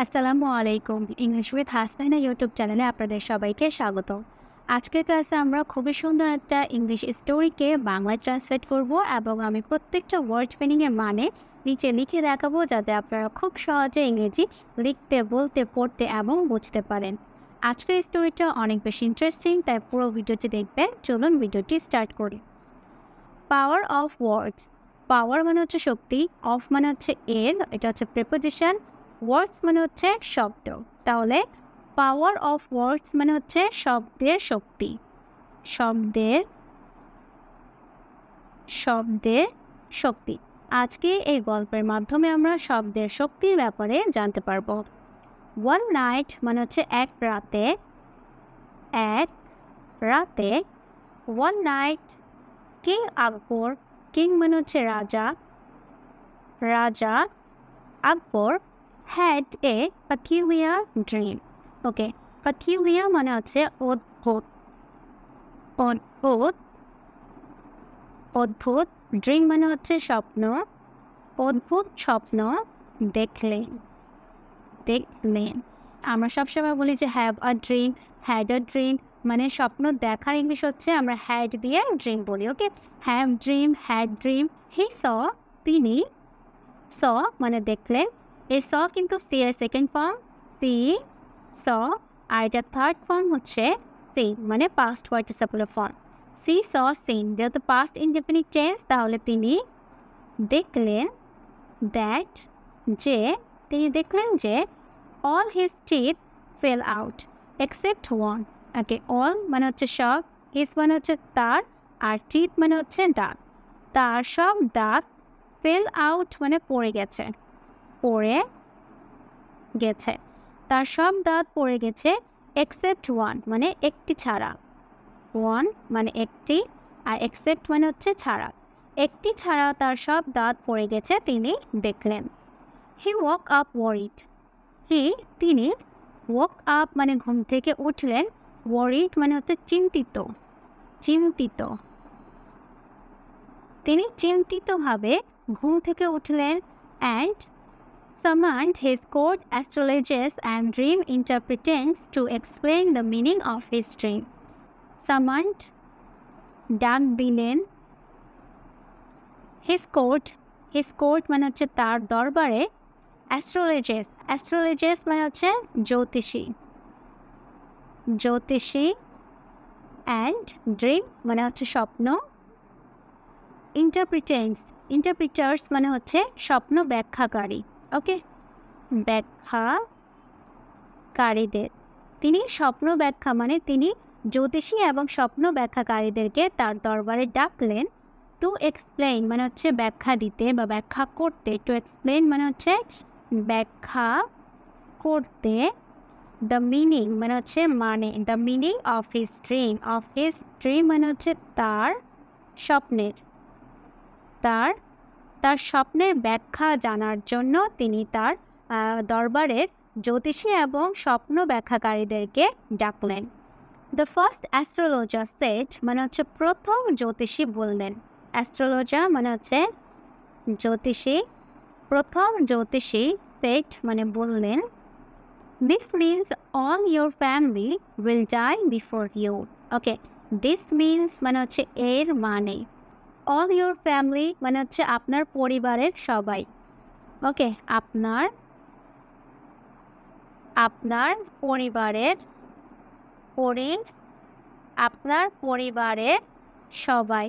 আসসালামু আলাইকুম। English with Hasnaina YouTube চ্যানেলে আপনাদের সবাইকে স্বাগত। আজকের ক্লাসে আমরা খুবই সুন্দর একটা ইংলিশ স্টোরিকে বাংলায় ট্রান্সলেট করব এবং আমি প্রত্যেকটা ওয়ার্ড মিনিংয়ের মানে নিচে লিখে দেখাবো যাতে আপনারা খুব সহজে ইংরেজি লিখতে, বলতে, পড়তে এবং বুঝতে পারেন। আজকের স্টোরিটা অনেক বেশি ইন্টারেস্টিং, তাই পুরো ভিডিওটি দেখবেন। চলুন ভিডিওটি স্টার্ট করি। Power of words. পাওয়ার মানে হচ্ছে শক্তি, অফ মানে হচ্ছে এর, এটা হচ্ছে প্রিপোজিশন, ওয়ার্ডস মানে হচ্ছে শব্দ। তাহলে পাওয়ার অফ ওয়ার্ডস মানে হচ্ছে শব্দের শক্তি। শব্দের শব্দের শক্তি। আজকে এই গল্পের মাধ্যমে আমরা শব্দের শক্তির ব্যাপারে জানতে পারবো। ওয়ান নাইট মানে হচ্ছে এক রাতে, এক রাতে। ওয়ান নাইট কিং আকবর, কিং মানে হচ্ছে রাজা, রাজা আকবর had a peculiar dream. Okay, peculiar মানে হচ্ছে অদ্ভুত, অদ্ভুত, অদ্ভুত। ড্রিম মানে হচ্ছে স্বপ্ন, অদ্ভুত স্বপ্ন দেখলেন, দেখলেন। আমরা সবসময় বলি যে have a dream, had a dream, মানে স্বপ্ন দেখার ইংলিশ হচ্ছে আমরা হ্যাড দিয়ে ড্রিম বলি। ওকে, হ্যাভ ড্রিম, হ্যাড ড্রিম। হি স, তিনি, স মানে দেখলেন। এই স কিন্তু সি এর সেকেন্ড ফর্ম, সি, স। আর এটা থার্ড ফর্ম হচ্ছে সিন, মানে পাস্ট পার্টিসিপল ফর্ম। সি স সিন, যেহেতু পাস্ট ইনডেফিনিট টেন্স, তাহলে তিনি দেখলেন, দ্যাট, যে, তিনি দেখলেন যে all his teeth fell out except one. ওকে, all মানে হচ্ছে সব, his মানে হচ্ছে তার, আর teeth মানে হচ্ছে দাঁত। তার সব দাঁত fell out মানে পড়ে গেছে, পড়ে গেছে। তার সব দাঁত পড়ে গেছে except one মানে একটি ছাড়া। one মানে একটি, আর except মানে হচ্ছে ছাড়া। একটি ছাড়া তার সব দাঁত পড়ে গেছে তিনি দেখলেন। He woke up worried. তিনি woke up মানে ঘুম থেকে উঠলেন, worried মানে হচ্ছে চিন্তিত, চিন্তিত। তিনি চিন্তিতভাবে ঘুম থেকে উঠলেন and summoned his court astrologers and dream interpreters to explain the meaning of his dream. Summoned ডাক দিলেন, his court মানে হচ্ছে তার দরবারে, অ্যাস্ট্রোলজার্স, অ্যাস্ট্রোলজার্স মানে হচ্ছে জ্যোতিষী, জ্যোতিষী। অ্যান্ড ড্রিম মানে হচ্ছে স্বপ্ন। ইন্টারপ্রিটার্স মানে হচ্ছে স্বপ্ন ব্যাখ্যাকারী। ওকে, ব্যাখ্যাকারীদের। তিনি স্বপ্ন ব্যাখ্যা মানে তিনি জ্যোতিষী এবং স্বপ্ন ব্যাখ্যাকারীদেরকে তার দরবারে ডাকলেন। টু এক্সপ্লেইন মানে হচ্ছে ব্যাখ্যা দিতে বা ব্যাখ্যা করতে। টু এক্সপ্লেইন মানে হচ্ছে ব্যাখ্যা করতে। দ্য মিনিং মানে হচ্ছে মানে, the meaning of his dream, of his dream মানে হচ্ছে তার স্বপ্নের, তার তার স্বপ্নের ব্যাখ্যা জানার জন্য তিনি তার দরবারের জ্যোতিষী এবং স্বপ্ন ব্যাখ্যাকারীদেরকে ডাকলেন। দ্য ফার্স্ট অ্যাস্ট্রোলজার সেট মানে হচ্ছে প্রথম জ্যোতিষী বললেন। অ্যাস্ট্রোলজার মানে হচ্ছে জ্যোতিষী, প্রথম জ্যোতিষী সেট মানে বললেন, this means all your family will die before you. Okay, this means মানে হচ্ছে এর মানে, অল ইউর ফ্যামিলি মানে হচ্ছে আপনার পরিবারের সবাই। ওকে, আপনার পরিবারের আপনার পরিবারের সবাই,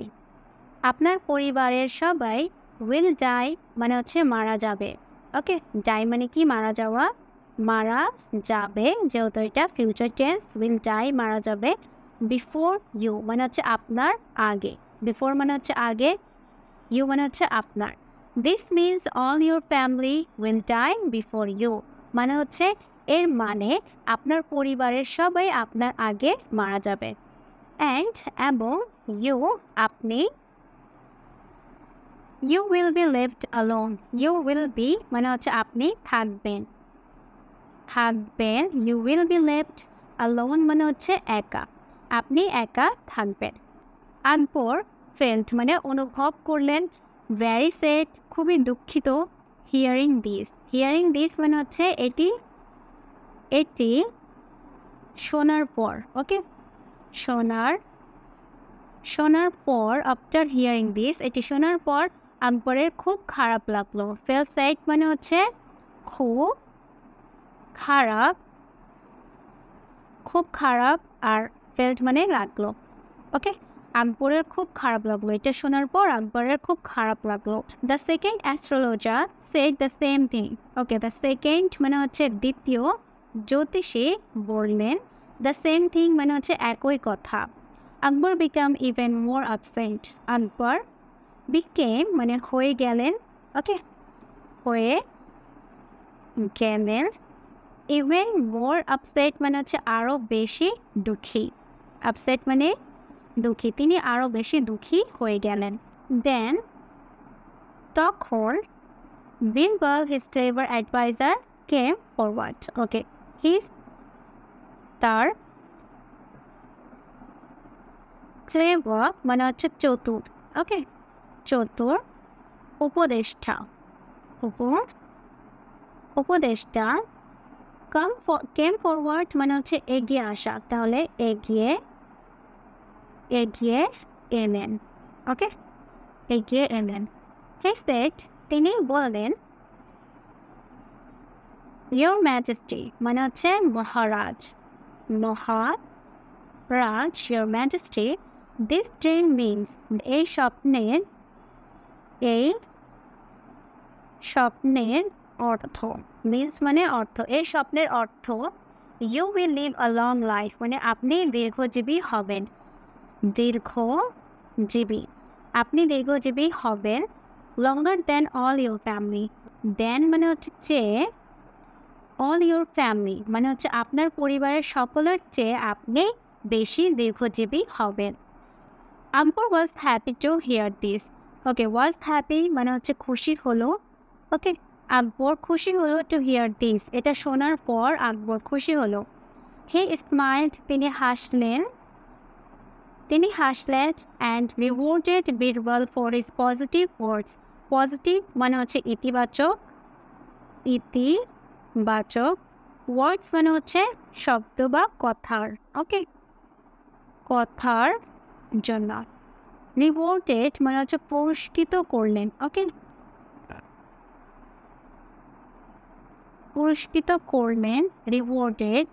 আপনার পরিবারের সবাই উইল ডাই মানে হচ্ছে মারা যাবে। ওকে, ডাই মানে কি মারা যাওয়া, মারা যাবে, যেহেতু এটা ফিউচার টেন্স। উইল ডাই মারা যাবে, বিফোর ইউ মানে হচ্ছে আপনার আগে, বিফোর মানে হচ্ছে আগে, ইউ মানে হচ্ছে আপনার। This means all your family will die before you মানে হচ্ছে এর মানে আপনার পরিবারের সবাই আপনার আগে মারা যাবে। অ্যান্ড এবং ইউ আপনি, you will be left alone, you will be মানে হচ্ছে আপনি থাকবেন, থাকবেন। You will be left alone মানে হচ্ছে একা, আপনি একা থাকবেন। আকবর ফেল্ট মানে অনুভব করলেন, ভ্যারি স্যাড খুবই দুঃখিত, হিয়ারিং দিস, হিয়ারিং দিস মানে হচ্ছে এটি এটি শোনার পর, ওকে, শোনার পর আফটার হিয়ারিং দিস, এটি শোনার পর আকবরের খুব খারাপ লাগলো। ফেল স্যাড মানে হচ্ছে খুব খারাপ, আর ফেল্ট মানে লাগলো, ওকে। আকবরের খুব খারাপ লাগলো, এটা শোনার পর আকবরের খুব খারাপ লাগলো। The second astrologer said the same thing, okay. The second মানে হচ্ছে দ্বিতীয় জ্যোতিষী বললেন, দ্য সেম থিং মানে হচ্ছে একই কথা। আকবর বিকাম ইভেন মোর আপসেট, আকবর বিকেম মানে হয়ে গেলেন, ওকে, হয়ে গেলেন। ইভেন মোর আপসেট মানে হচ্ছে আরও বেশি দুঃখী, আপসেট মানে দুঃখী, তিনি আরও বেশি দুঃখী হয়ে গেলেন। দেন তখন Birbal his clever advisor came forward, okay. তার ক্লেভার মানে হচ্ছে চতুর, ওকে, চতুর উপদেষ্টা কেম ফরওয়ার্ড মানে হচ্ছে এগিয়ে আসা, তাহলে এগিয়ে এলেন, ওকে, এগিয়ে এলেন। হি সেড তিনি বললেন, ইয়োর ম্যাজেস্টি মানে হচ্ছে মহারাজ, your majesty, this dream means, এই স্বপ্নের অর্থ, মিনস মানে অর্থ, এই স্বপ্নের অর্থ, you will live a long life মানে আপনি দীর্ঘজীবী হবেন, আপনি দীর্ঘজীবী হবেন। Longer than all your family, than মানে হচ্ছে চেয়ে, অল ইউর ফ্যামিলি মানে হচ্ছে আপনার পরিবারের সকলের চেয়ে আপনি বেশি দীর্ঘজীবী হবেন। Akbar was happy to hear this, okay, was happy মানে হচ্ছে খুশি হলো, ওকে। আকবর খুশি হলো টু হিয়ার দিস, এটা শোনার পর আকবর খুশি হলো। হি স্মাইলড তিনি হাসলেন, and rewarded Birbal for his positive words, positive মানে হচ্ছে ইতিবাচক, ওয়ার্ডস মানে হচ্ছে শব্দ বা কথার, ওকে, কথার জন্য। রিওয়ার্ডেড মানে হচ্ছে পুরস্কৃত করলেন, ওকে, পুরস্কৃত করলেন, রিওয়ার্ডেড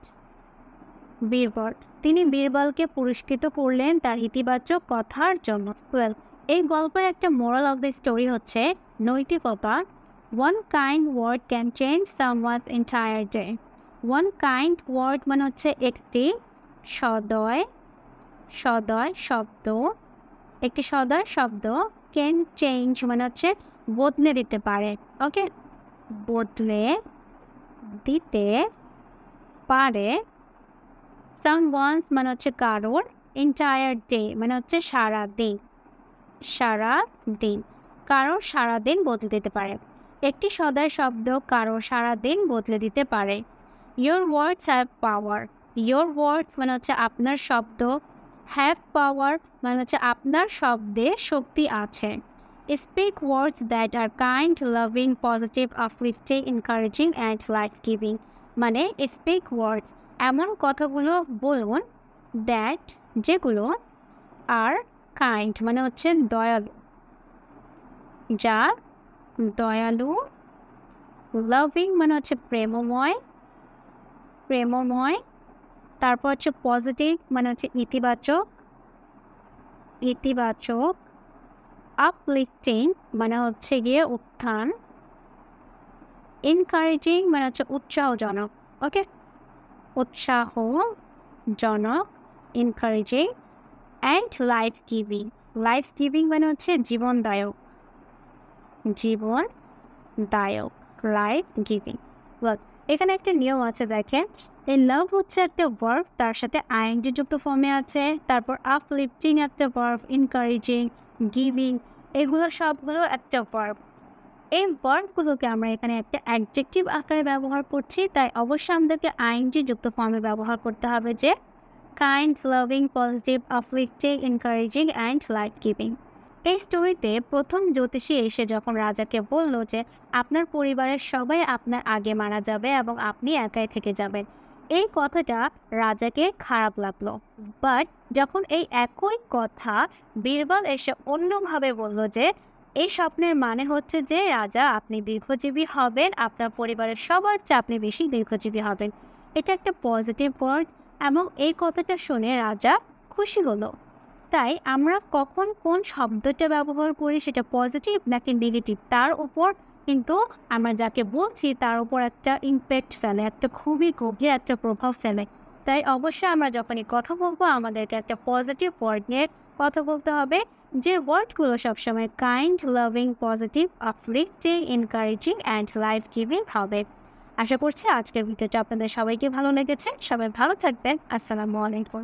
বীরবল, তিনি বীরবলকে পুরস্কৃত করলেন তার ইতিবাচক কথার জন্য। ওয়েল, এই গল্পের একটা মোরাল অফ দ্য স্টোরি হচ্ছে নৈতিকতা। One kind word can change someone's entire day, one kind word মানে হচ্ছে একটি সদয় শব্দ, ক্যান চেঞ্জ মানে হচ্ছে বদলে দিতে পারে, ওকে, বদলে দিতে পারে। সামওয়ানস মানে হচ্ছে কারোর, এন্টায়ার ডে মানে হচ্ছে সারাদিন, কারোর সারাদিন বদলে দিতে পারে। একটি সদয় শব্দ কারোর সারাদিন বদলে দিতে পারে। Your words have power, your ওয়ার্ডস মানে হচ্ছে আপনার শব্দ, হ্যাভ পাওয়ার মানে হচ্ছে আপনার শব্দে শক্তি আছে। Speak words that R kind, loving, positive, uplifting, encouraging and life giving, মানে স্পিক ওয়ার্ডস এমন কথাগুলো বলুন, দ্যাট যেগুলো, আর কাইন্ড মানে হচ্ছে দয়ালু, যা দয়ালু, লাভিং মানে হচ্ছে প্রেমময়, তারপর হচ্ছে পজিটিভ মানে হচ্ছে ইতিবাচক, আপলিফটিং মানে হচ্ছে গিয়ে উত্থান, এনকারেজিং মানে হচ্ছে উৎসাহজনক, ওকে, উৎসাহজনক, এনকারেজিং, অ্যান্ড লাইফ গিভিং মানে হচ্ছে জীবনদায়ক, লাইফ গিভিং। এখানে একটা নিয়ম আছে, দেখেন, এই লাভ হচ্ছে একটা ভার্ব, তার সাথে আইএনজি যুক্ত ফর্মে আছে, তারপর আপলিফটিং একটা ভার্ব, এনকারেজিং, গিভিং, এগুলো সবগুলো একটা ভার্ব। এই ভার্বগুলোকে আমরা এখানে একটা অ্যাডজেক্টিভ আকারে ব্যবহার করছি, তাই অবশ্যই আমাদেরকে আইএনজি যুক্ত ফর্মে ব্যবহার করতে হবে, যে kind, loving, positive, uplifting, encouraging and life giving. এই স্টোরিতে প্রথম জ্যোতিষী এসে যখন রাজাকে বলল যে আপনার পরিবারের সবাই আপনার আগে মারা যাবে এবং আপনি একাই থেকে যাবেন, এই কথাটা রাজাকে খারাপ লাগলো। বাট যখন এই একই কথা বীরবল এসে অন্যভাবে বলল যে এই স্বপ্নের মানে হচ্ছে যে রাজা আপনি দীর্ঘজীবী হবেন, আপনার পরিবারের সবার চেয়ে আপনি বেশি দীর্ঘজীবী হবেন, এটা একটা পজিটিভ ওয়ার্ড এবং এই কথাটা শুনে রাজা খুশি হলো। তাই আমরা কখন কোন শব্দটা ব্যবহার করি সেটা পজিটিভ নাকি নেগেটিভ তার উপর কিন্তু আমরা যাকে বলছি তার উপর একটা ইম্প্যাক্ট ফেলে, একটা খুবই গভীর একটা প্রভাব ফেলে। তাই অবশ্যই আমরা যখনই কথা বলবো আমাদেরকে একটা পজিটিভ ওয়ার্ড নিয়ে কথা বলতে হবে, যে ওয়ার্ডগুলো সবসময় kind, loving, positive, uplifting, encouraging and life giving হবে। আশা করছি আজকের ভিডিওটা আপনাদের সবাইকে ভালো লেগেছে। সবাই ভালো থাকবেন। আসসালামু আলাইকুম।